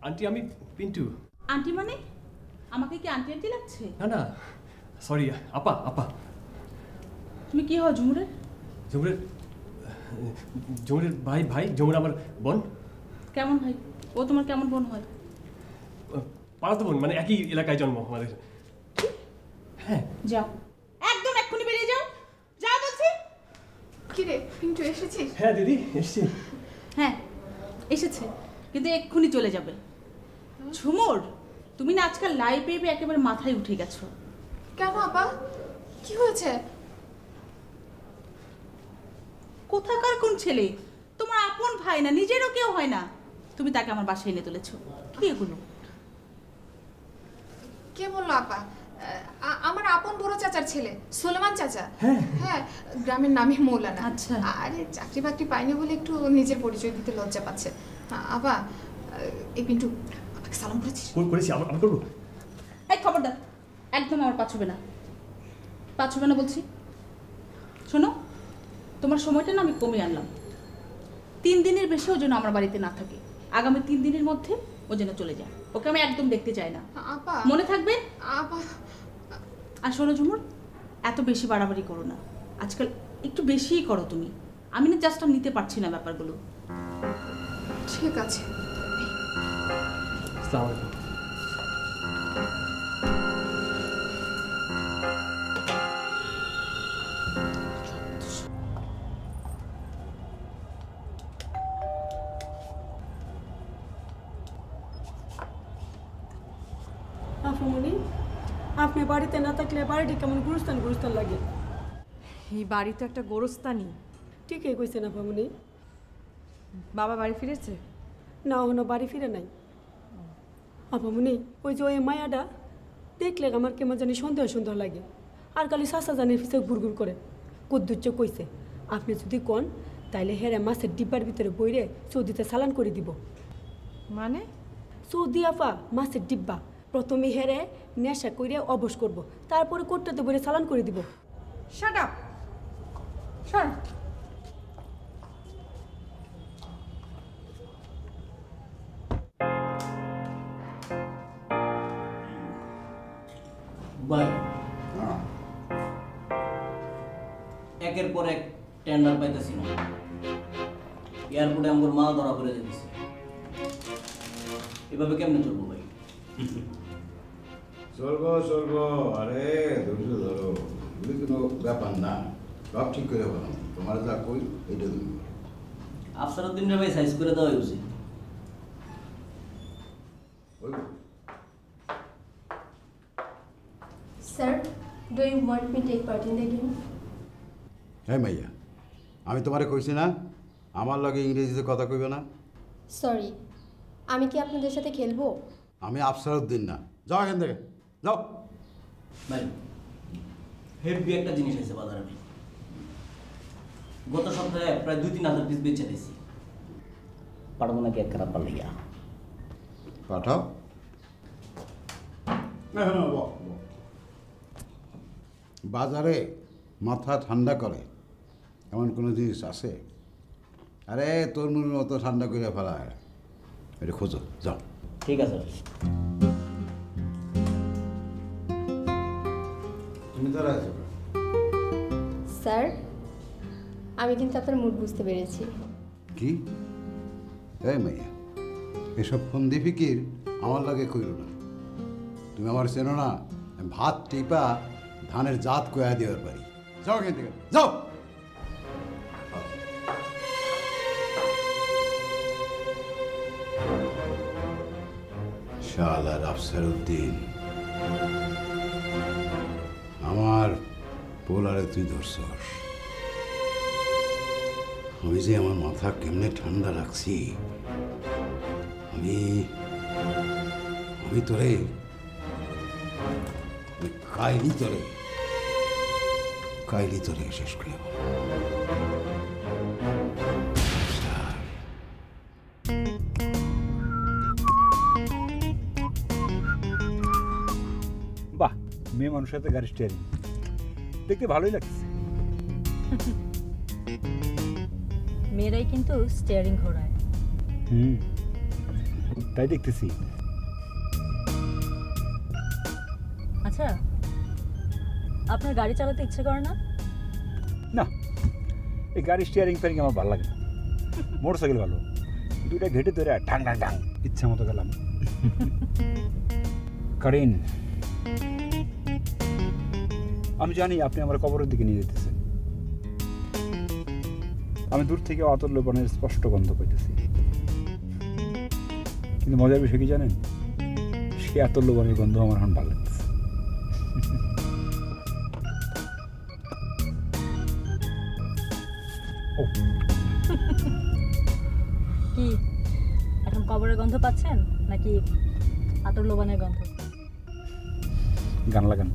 Aunty আমি Pintu. Aunty মানে আমাকে কি আন্টি আন্টি লাগছে? না না সরি আপা আপা। তুমি কি হও ঝুমুরের? ঝুমুরের ভাই ভাই ঝুমুর আমার বোন। কেমন ভাই? ও তোমার কেমন বোন হয়? পাড়াতো বোন, মানে একই এলাকায় জন্ম আমাদের। হ্যাঁ যাও একদম এক্ষুনি বেরিয়ে যাও, যাও বলছি। কি রে পিন্টু এসেছিস? হ্যাঁ দিদি এসেছি। হ্যাঁ এসেছে, কিন্তু এক্ষুনি চলে যাবে। ঝুমুর তুমি না আজকাল লাইফে একেবারে মাথায় উঠে গেছো। কেন আপা, কি হয়েছে? কোথাকার কোন ছেলে? তোমার আপন ভাই না, নিজেরও কেউ হয় না, তুমি তাকে আমার বাসায় এনে তুলেছো। কি এগুলো? কে বললো আপা? আমার আপন বড় চাচার ছেলে সুলেমান চাচা। হ্যাঁ গ্রামের নামই মৌলানা। আচ্ছা। আরে চাকরি বাকরি পাইনি বলে একটু নিজের পরিচয় দিতে লজ্জা পাচ্ছে। আপা এই পিন্টু আমাকে সালাম করেছিস? করেছি, আমি করবো। এই খবরদার, একদম আমার পাছবে না, পাছবে না বলছি। শোনো, তোমার সময়টা না আমি কমিয়ে আনলাম। 3 দিনের বেশিও যেন আমার বাড়িতে না থাকে। আগামী 3 দিনের মধ্যে ও যেন চলে যায়। ওকে আমি একদম দেখতে চাই না। আপা মনে থাকবে? আপা আর শোনো ঝুমুর, এত বেশি বাড়াবাড়ি করো না। আজকাল একটু বেশিই করো তুমি। আমি না জাস্ট নিতে পারছি না ব্যাপারগুলো। ঠিক আছে। আসসালামু আলাইকুম। আফামনি, আপনি বাড়িতে না থাকলে বাড়িটি কেমন গুরুস্থান গুরুস্থান লাগে। এই বাড়ি তো একটা গোরস্থানই। ঠিকই কইছেন আফামনি। বাবা বাড়ি ফিরেছে? না ওখানে বাড়ি ফিরে নাই। আফামনি, ওই যে ওই মায়াটা দেখলে আমার কেমন জানি সন্দেহ সন্দেহ লাগে। আর খালি সাসা জানের পিছিয়ে ঘুরঘুর করে। কদ্দুচ্চ কইছে আপনি যদি কোন তাইলে হেরে মাছের ডিব্বার ভিতরে বইরে সৌদিতে চালান করে দিব। মানে? সৌদি আফা মাছের ডিব্বা প্রথমে হেরে নেশা করে অবশ করব, তারপরে কোটটাতে বইরে চালান করে দিব। শাট আপ, সর। ভাই একের পর এক টেন্ডার পাইতেছি না, এয়ারপোর্টে আমার মাল ধরা পড়ে যেতেছে। এভাবে কেমনে চলবো ভাই? চলবো আরে ধৈর্য ধরো, এগুলি কোনো ব্যাপার না, সব ঠিক করে বলো। তোমার যা কই এটা তুমি আফসারউদ্দিন রে ভাই সাইজ করে দেওয়া উচিত। Sir, do you want me to take part in the game? হ্যাঁ মাইয়া, আমি তোমারে কইছি না আমার লগে ইংরেজিতে কথা কইবে না। Sorry, আমি কি আপনাদের সাথে খেলবো? আমি আফসারউদ্দিন না, যাও এখান থেকে যাও। ভাই হেভি একটা জিনিস আছে বাজারে ভাই, গত সপ্তাহে প্রায় 2-3 হাজার পিস বেচে দিয়েছি। পারবো নাকি এক খারাপ পাল্লাইয়া? পাঠাও। বাজারে মাথা ঠান্ডা করে এমন কোনো জিনিস আছে? আরে তোর মনের মতো ঠান্ডা করে ফেলা, এটা খোঁজো যাও। ঠিক আছে। তুমি তো রাখছো স্যার, আমি কিন্তু আপনার মুড বুঝতে পেরেছি। কি এই মাইয়া, এসব ফন্দি ফিকির আমার লাগে কইল না। তুমি আমার চেনো না, আমি ভাত টিপা ধানের জাত কয়া দেওয়ার পারি। যাও এখান থেকে, যাও। শালার আফসার উদ্দিন, আমার পোলারে তুই ধরছস। আমি যে আমার মাথা কেমনে ঠান্ডা রাখছি, আমি তোরে কাইলি তোরে শেষ করে দেব। বাহ, মেয়ে মানুষের সাথে গাড়ি স্টিয়ারিং দেখতে ভালোই লাগছে। মেয়েরাই কিন্তু স্টিয়ারিং ঘোরায়। তাই দেখতেছি। আচ্ছা, আপনার গাড়ি চালাতে ইচ্ছে করে না? না, এই গাড়ি স্টিয়ারিং ফেয়ারিং আমার ভালো লাগে না। মোটর সাইকেল ভালো, দুইটা ঘেটে ধরে ঢাং ঢাং ঢাং ইচ্ছা মতো গেলাম। কারিন, আমি জানি আপনি আমার কবরের দিকে নিয়ে যেতেছেন। আমি দূর থেকে অতুল্য বনের স্পষ্ট গন্ধ পাইতেছি, কিন্তু মজার বিষয় কি জানেন, সে অতুল্য বনের গন্ধ আমার এখন ভালো লাগতেছে। কি এখন কবরের গন্ধ পাচ্ছেন নাকি আতর লোবানের গন্ধ? গান লাগান।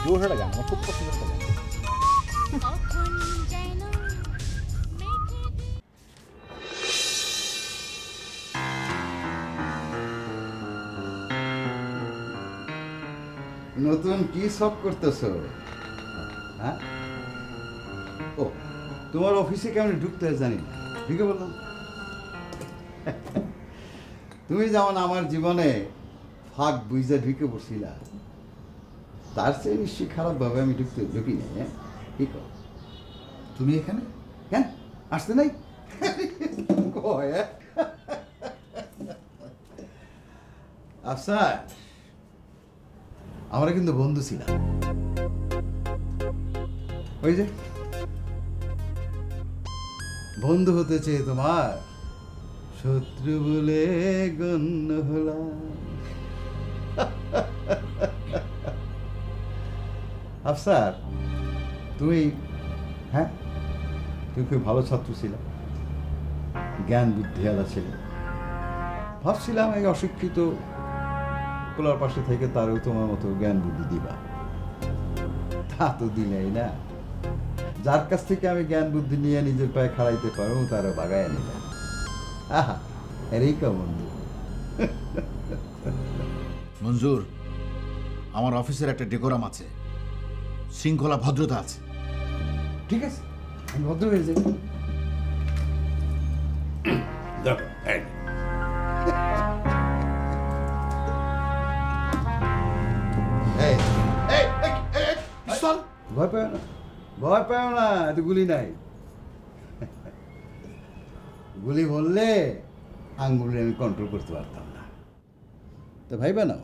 জোর গান আমার খুব পছন্দের একটা গান। নতুন কি শখ করতেছ? হ্যাঁ, ও তোমার অফিসে কেমন ঢুকতে হয় জানি না, ঢুকে বললাম। তুমি যেমন আমার জীবনে ফাঁক বুঝে ঢুকে পড়ছিলা, তার চেয়ে নিশ্চয়ই খারাপভাবে আমি ঢুকি নাই। হ্যাঁ, ঠিক। তুমি এখানে কেন আসতে নাই? আচ্ছা, আমরা কিন্তু বন্ধু ছিলাম। ওই যে বন্ধু হতে চেয়ে তোমার শত্রু বলে গণ্য হলাম। আফসার, তুমি হ্যাঁ তুমি খুব ভালো ছাত্র ছিল, জ্ঞান বুদ্ধি আলা ছিল। ভাবছিলাম এই অশিক্ষিত পোলার পাশে থেকে তারও তোমার মতো জ্ঞান বুদ্ধি দিবা। তা তো দিলেই না। যার কাছ থেকে আমি জ্ঞান বুদ্ধি নিয়ে নিজের পায়ে খাড়াইতে পারবো তারও বাগায় নিবা। আহা, এরই কা বন্ধু। মঞ্জুর, আমার অফিসের একটা ডেকোরাম আছে, শৃঙ্খলা ভদ্রতা আছে। ঠিক আছে, আমি ভদ্র হয়ে যাই। ভয় পাও না, ভয় পাও না, এত গুলি নাই। গুলি বললে আঙ্গুলে আমি কন্ট্রোল করতে পারতাম না। তো ভাইবা না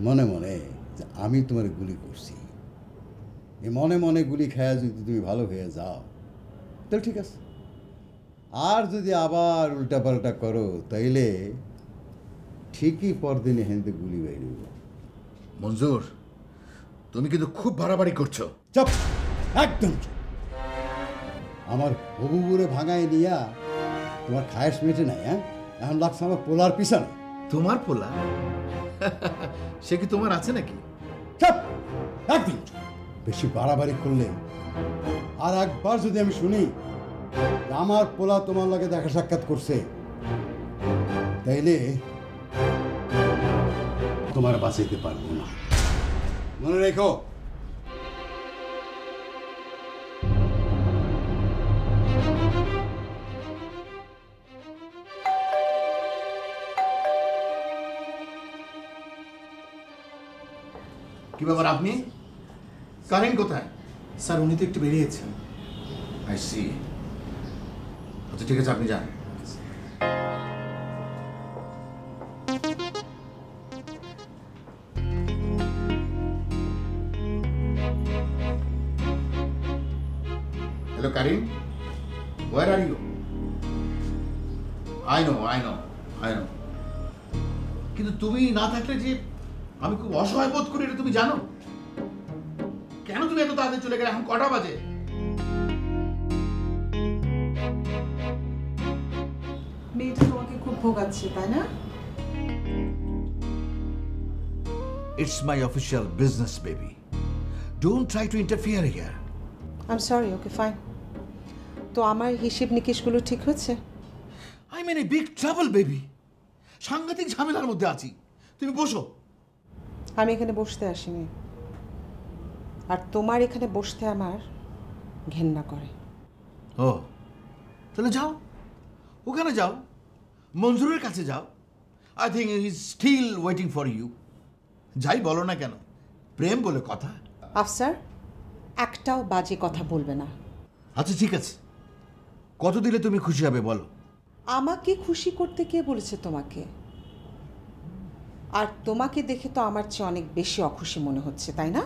মনে মনে যে আমি তোমার গুলি করছি, এই মনে মনে গুলি খায়া যদি তুমি ভালো হয়ে যাও তাহলে ঠিক আছে। আর যদি আবার উল্টাপাল্টা করো তাইলে ঠিকই পরদিনে হেনতে গুলি বাইরে। মঞ্জুর, তুমি কিন্তু খুব বাড়াবাড়ি করছো। চুপ, একদম চুপ। আমার হবু বুড়ে ভাঙায় নিয়া তোমার খায়েশ মেটে নাই। হ্যাঁ, এখন লাগছে আমার পোলার পিছনে। তোমার পোলা? সে কি তোমার আছে নাকি? চুপ, একদম চুপ। বেশি বাড়াবাড়ি করলে আর একবার যদি আমি শুনি আমার পোলা তোমার লাগে দেখা সাক্ষাৎ করছে, তাইলে তোমার বাঁচাইতে পারবো না, মনে রেখো। কি ব্যাপার, আপনি কারেন কোথায়? স্যার উনি তো একটু বেরিয়েছেন। I see. আচ্ছা ঠিক আছে, আপনি যান। Hello Karim, where are you? I know I know I know, কিন্তু তুমি না থাকলে যে আমি খুব অসহায় বোধ করি, এটা তুমি জানো? কেন তুমি এত তাড়াতাড়ি চলে গেলে? এখন কটা বাজে? মেয়েটা তোমাকে খুব ভোগাচ্ছে, তাই না? It's my official business, baby. Don't try to interfere here. I'm sorry, okay, fine. তো আমার হিসেব নিকেশগুলো ঠিক হচ্ছে? I'm in a big trouble, baby. সাংঘাতিক ঝামেলার মধ্যে আছি। তুমি বসো। আমি এখানে বসতে আসিনি, আর তোমার এখানে বসতে আমার ঘেন্না করে। ও তাহলে যাও, ওখানে যাও, মঞ্জুরের কাছে যাও। I think he is still waiting for you. যাই বলো না কেন, প্রেম বলে কথা। আফসার, একটাও বাজে কথা বলবে না। আচ্ছা ঠিক আছে, কত দিলে তুমি খুশি হবে বলো? আমাকে খুশি করতে কে বলেছে তোমাকে? আর তোমাকে দেখে তো আমার চেয়ে অনেক বেশি অখুশি মনে হচ্ছে, তাই না?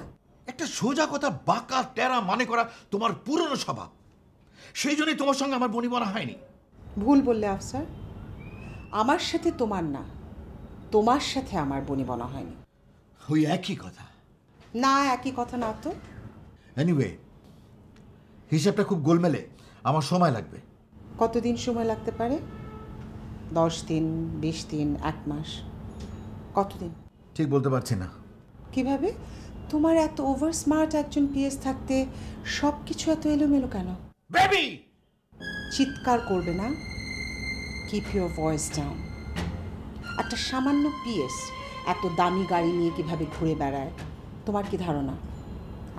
একটা সোজা কথা বাঁকা টেরা মানে করা তোমার পুরনো স্বভাব, সেই জন্যই তোমার সঙ্গে আমার বনিবনা হয়নি। ভুল বললে আফসার, আমার সাথে তোমার না, তোমার সাথে আমার বনিবনা হয়নি। ওই একই কথা না, একই কথা না তো। এনিওয়ে, হিসাবটা খুব গোলমেলে, আমার সময় লাগবে। কতদিন সময় লাগতে পারে? 10 দিন, 20 দিন, 1 মাস? কতদিন ঠিক বলতে পারছি না। কিভাবে? তোমার এত ওভার স্মার্ট একজন পিএস থাকতে সব কিছু এত এলোমেলো কেন? বেবি, চিৎকার করবে না, কিপ ইউর ভয়েস ডাউন। একটা সামান্য পিএস এত দামি গাড়ি নিয়ে কিভাবে ঘুরে বেড়ায়, তোমার কি ধারণা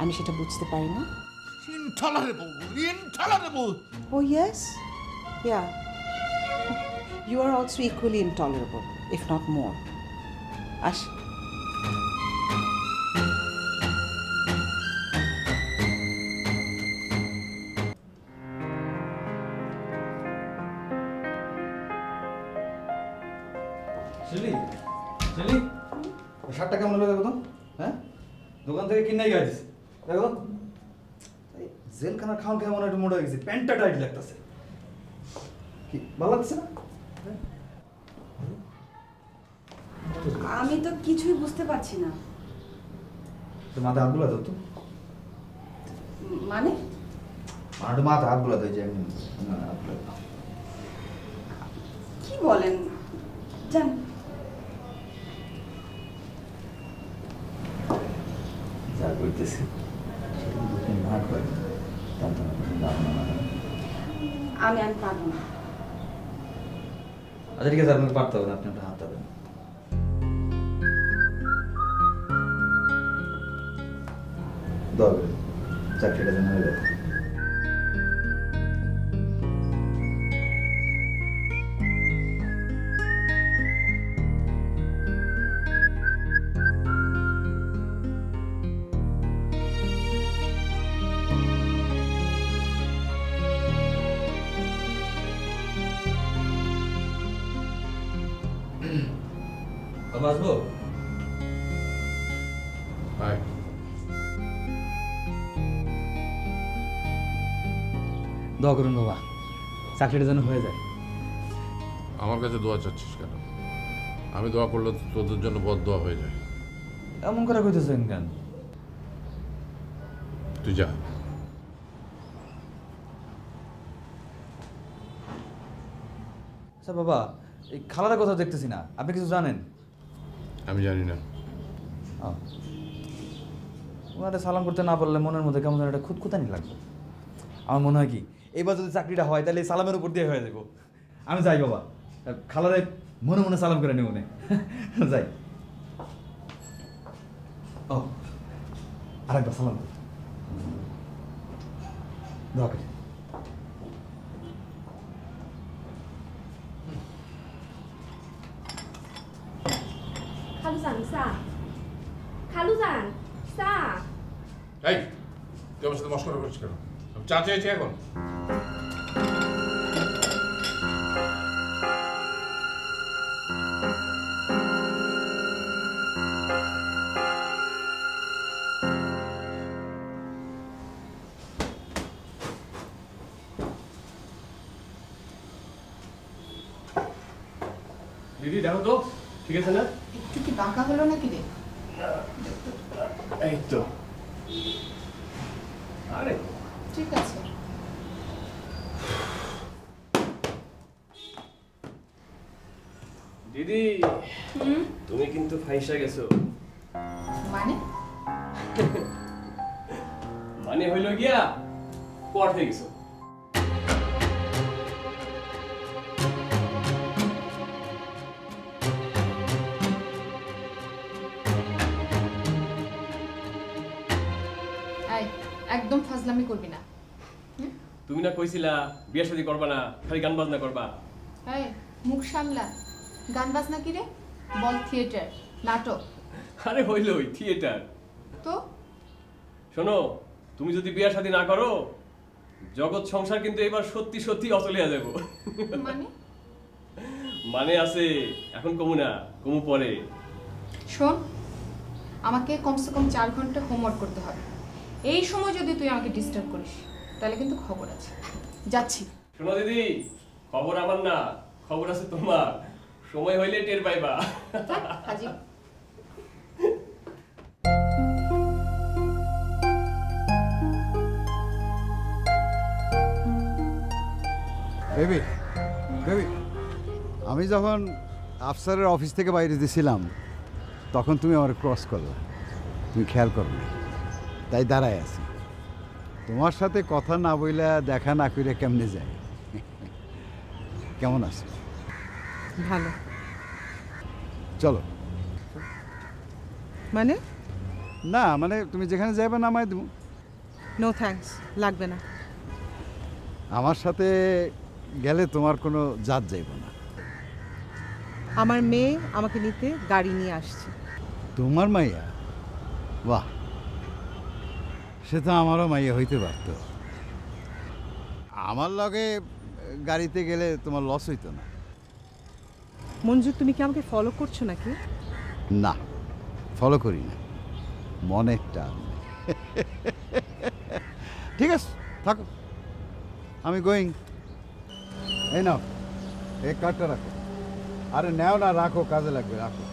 আমি সেটা বুঝতে পারি না? Intolerable, intolerable. Oh yes, yeah. You are also equally intolerable, if not more. Ash. শিলি, শিলি, শার্টটা কেমন হলো দেখো তো? হ্যাঁ, দোকান থেকে কিনে গেছিস দেখো। জেলখানার খাওয়া কেমন একটু মোটা হয়ে গেছে, প্যান্টটা টাইট লাগতেছে। কি ভালো লাগছে না? আমি তো কিছুই বুঝতে পারছি না। তো মাথা হাত বুলাতে তো মানে মাথা মাথা হাত বুলাতে যে কি বলেন? জান যা করতেছি না করে আমি পারবো না। আচ্ছা ঠিক আছে, আপনাকে পারতে হবে না, আপনি আপনার হাতটা দেন। দরকার চাকরিটা যেন হয়ে যায়। আসবো? দোয়া করুন বাবা, চাকরিটা যেন হয়ে যায়। আমার কাছে দোয়া চাচ্ছিস কেন? আমি দোয়া করলে তো তোদের জন্য বদ দোয়া হয়ে যায়। এমন করে কইতেছেন কেন? তুই যা। আচ্ছা বাবা, এই খালার কথা দেখতেছি না, আপনি কিছু জানেন? আমি জানি না। ওনারা সালাম করতে না পারলে মনের মধ্যে কেমন একটা খুঁতখুতানি লাগবে। আমার মনে হয় কি এবার যদি চাকরিটা হয় তাহলে সালামের উপর দিয়ে হয়ে যাবো। আমি যাই বাবা, খালারে মনে মনে সালাম করে নেব মনে যাই। ও আরেকবার সালাম দোয়া করি। খালুজান চা, খালুজান চা। এই তুই আমার সাথে মস্করা করিস কেন? চা চেয়েছি এখন। দিদি দেখো তো ঠিক আছে না? একটু কি বাঁকা হলো নাকি রে? এই তো। আরে ঠিক আছে। দিদি তুমি কিন্তু ফাইসা গেছো। মানে? মানে হইল গিয়া পর হয়ে গেছো। একদম ফাজলামি করবি না। তুমি না কইছিলা বিয়ে শাদী করবা না, খালি গান বাজনা করবা। এই মুখ সামলা, গান বাজনা কি রে? বল থিয়েটার, নাটক। আরে হইলই থিয়েটার। তো শোনো, তুমি যদি বিয়ে শাদী না করো জগৎ সংসার কিন্তু এবার সত্যি সত্যি অচলিয়া যাব। মানে? মানে আছে, এখন কমু না, কমু পরে। শোন, আমাকে কমসে কম 4 ঘন্টা হোমওয়ার্ক করতে হবে। এই সময় যদি তুই আমাকে ডিস্টার্ব করিস তাহলে কিন্তু খবর আছে। যাচ্ছি। শোনো দিদি, খবর আমার না, খবর আছে তোমার। সময় হইলে টের পাইবা। হাজি। বেবি বেবি, আমি যখন আফসারের অফিস থেকে বাইরে দিয়েছিলাম তখন তুমি আমার ক্রস করলে, তুমি খেয়াল করো না, তাই দাঁড়ায় আছি। তোমার সাথে কথা না বইলা দেখা না করে কেমনে যায়? কেমন আছো? ভালো। চলো। মানে? না মানে তুমি যেখানে যাবে নামাই দেবো। নো থ্যাঙ্কস, লাগবে না। আমার সাথে গেলে তোমার কোনো জাত যাইব না। আমার মেয়ে আমাকে নিতে গাড়ি নিয়ে আসছে। তোমার মাইয়া? বাহ, সে তো আমারও মাইয়া হইতে পারত। আমার লগে গাড়িতে গেলে তোমার লস হইতো না। মঞ্জু, তুমি কি আমাকে ফলো করছো নাকি? না, ফলো করি না, মনের টান। ঠিক আছে, থাকো, আমি গোয়িং। এই নাও, এই কার্ডটা রাখো। আরে নেও না, রাখো, কাজে লাগবে, রাখো।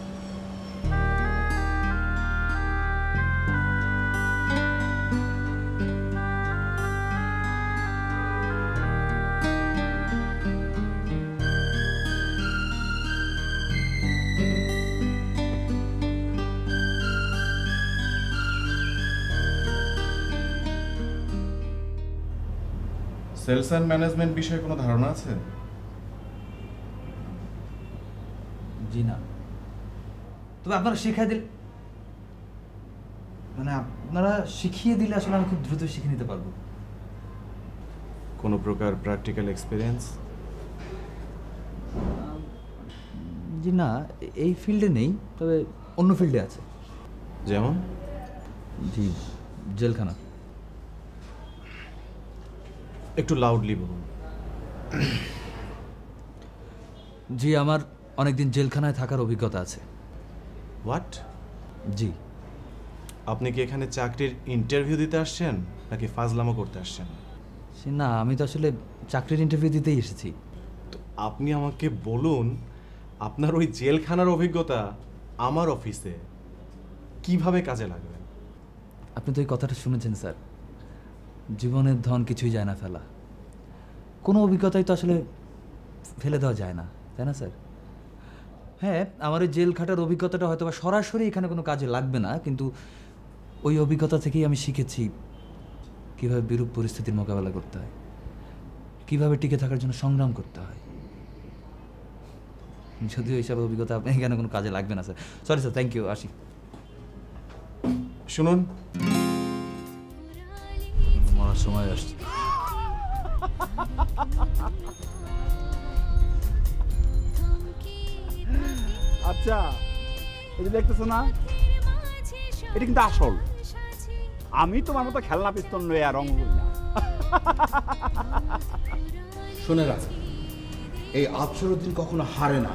সেলস অ্যান্ড ম্যানেজমেন্ট বিষয়ে কোনো ধারণা আছে? জি না, তবে আপনারা শিখিয়ে দিলে, মানে আপনারা শিখিয়ে দিলে আসলে আমি খুব দ্রুত শিখে নিতে পারবো। কোনো প্রকার প্র্যাকটিক্যাল এক্সপিরিয়েন্স? জি না, এই ফিল্ডে নেই, তবে অন্য ফিল্ডে আছে। যেমন? জি, জেলখানা। একটু লাউডলি বলুন। জি, আমার অনেকদিন জেলখানায় থাকার অভিজ্ঞতা আছে। হোয়াট? জি। আপনি কি এখানে চাকরির ইন্টারভিউ দিতে আসছেন নাকি ফাজলামো করতে আসছেন? সে না, আমি তো আসলে চাকরির ইন্টারভিউ দিতেই এসেছি। তো আপনি আমাকে বলুন, আপনার ওই জেলখানার অভিজ্ঞতা আমার অফিসে কিভাবে কাজে লাগবে? আপনি তো এই কথাটা শুনেছেন স্যার, জীবনের ধন কিছুই যায় না ফেলা। কোনো অভিজ্ঞতাই তো আসলে ফেলে দেওয়া যায় না, তাই না স্যার? হ্যাঁ, আমার এই জেল খাটার অভিজ্ঞতাটা হয়তো বা সরাসরি এখানে কোনো কাজে লাগবে না, কিন্তু ওই অভিজ্ঞতা থেকেই আমি শিখেছি কীভাবে বিরূপ পরিস্থিতির মোকাবেলা করতে হয়। কিভাবে টিকে থাকার জন্য সংগ্রাম করতে হয়। যদিও এইসব অভিজ্ঞতা আপনি এখানে কোনো কাজে লাগবে না sir. Sorry sir, thank you, আসি। শুনুন, মরার সময় আসছে। আচ্ছা, এটা দেখতেছো না, এটা কিন্তু আসল। আমি তোমার মতো খেলনা পিস্তল নই আর রঙ করি না। শুনে রাখ, এই আফসরউদ্দিন কখনো হারে না।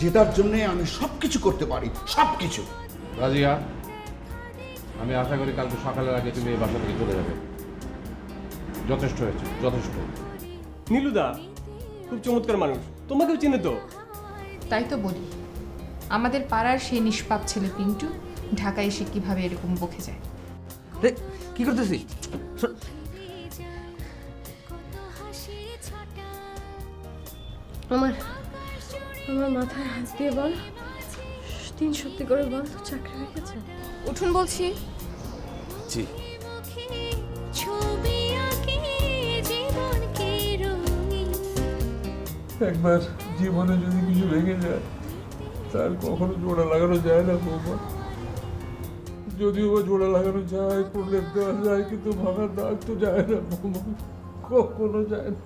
জেতার জন্যে আমি সবকিছু করতে পারি, সবকিছু। রাজিয়া, আমি আশা করি কালকে সকালের আগে তুমি এই বাসা থেকে চলে যাবে। যথেষ্ট হয়েছে, যথেষ্ট। নীলুদা খুব চমৎকার মানুষ, তোমাকেও চিনে তো। তাই তো বলি, আমাদের পাড়ার সেই নিষ্পাপ ছেলে পিন্টু ঢাকায় এসে কিভাবে এরকম বকে যায়। কি করতেছিস? আমার মাথায় হাত দিয়ে বল, 3 সত্যি করে বল, তো চাকরি হয়ে গেছে? উঠুন বলছি। জি। একবার জীবনে যদি কিছু ভেঙে যায় তার কখনো জোড়া লাগানো যায় না বৌমা। যদিও বা জোড়া লাগানো যায়, প্রলেপ দেওয়া যায়, কিন্তু ভাঙার দাগ তো যায় না বৌমা, কখনো যায় না।